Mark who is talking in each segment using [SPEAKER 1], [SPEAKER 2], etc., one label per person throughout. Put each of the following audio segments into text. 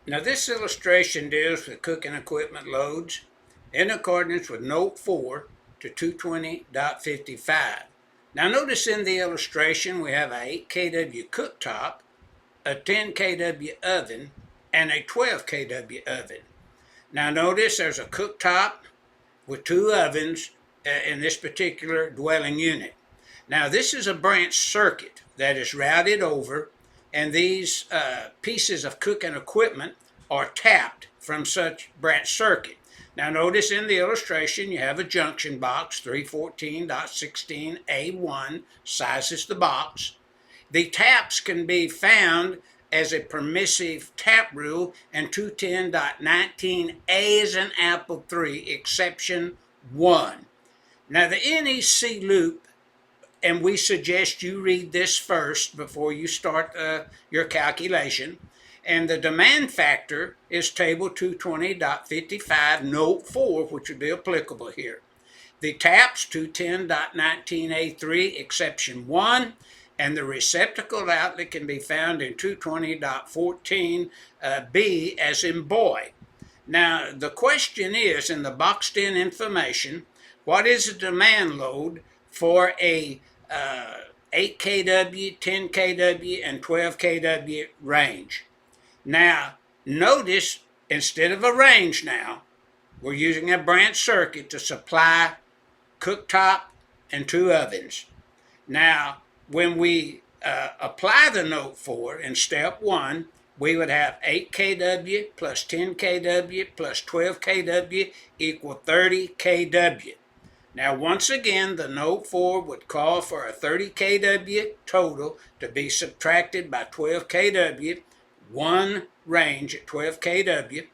[SPEAKER 1] Now this illustration deals with cooking equipment loads in accordance with Note 4 to 220.55. Now notice in the illustration we have a 8 kW cooktop, a 10 kW oven, and a 12 kW oven. Now notice there's a cooktop with two ovens in this particular dwelling unit. Now this is a branch circuit that is routed over, and these pieces of cooking equipment are tapped from such branch circuit. Now notice in the illustration you have a junction box, 314.16A1, size is the box. The taps can be found as a permissive tap rule in 210.19A as in apple 3, exception 1. Now the NEC loop, and we suggest you read this first before you start your calculation, and the demand factor is table 220.55 note 4, which would be applicable here. The taps 210.19A3 exception 1, and the receptacle outlet can be found in 220.14B as in boy. Now the question is, in the boxed in information, what is the demand load for a 8 kW, 10 kW, and 12 kW range? Now, notice, instead of a range now, we're using a branch circuit to supply cooktop and two ovens. Now, when we apply the Note 4 in step 1, we would have 8 kW plus 10 kW plus 12 kW equal 30 kW. Now, once again, the Note 4 would call for a 30 kW total to be subtracted by 12 kW, one range at 12 kW.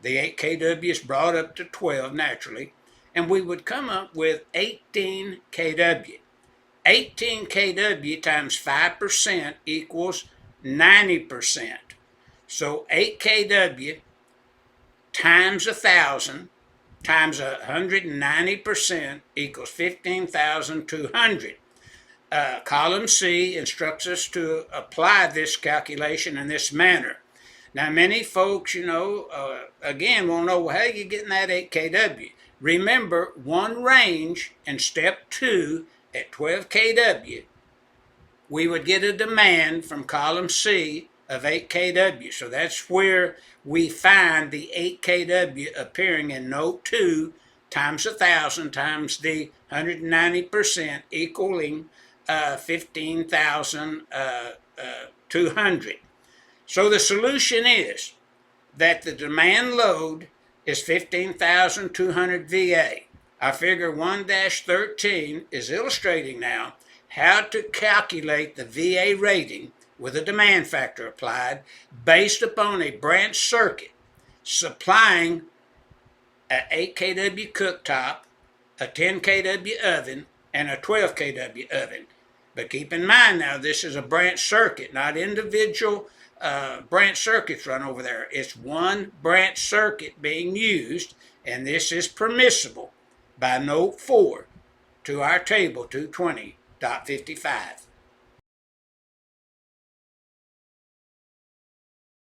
[SPEAKER 1] The 8 kW is brought up to 12 naturally, and we would come up with 18 kW. 18 kW times 5% equals 90%. So 8 kW times 1,000 times 190% equals 15,200. Column C instructs us to apply this calculation in this manner. Now, many folks, again, will know, well, how are you getting that 8 kW? Remember, one range in step 2 at 12 kW, we would get a demand from column C of 8 kW. So that's where we find the 8 kW appearing in note 2 times 1,000 times the 190% equaling 15,200. So the solution is that the demand load is 15,200 VA. Our figure 1-13 is illustrating now how to calculate the VA rating with a demand factor applied based upon a branch circuit supplying an 8 kW cooktop, a 10 kW oven, and a 12 kW oven. But keep in mind now, this is a branch circuit, not individual branch circuits run over there. It's one branch circuit being used, and this is permissible by Note 4 to our table 220.55.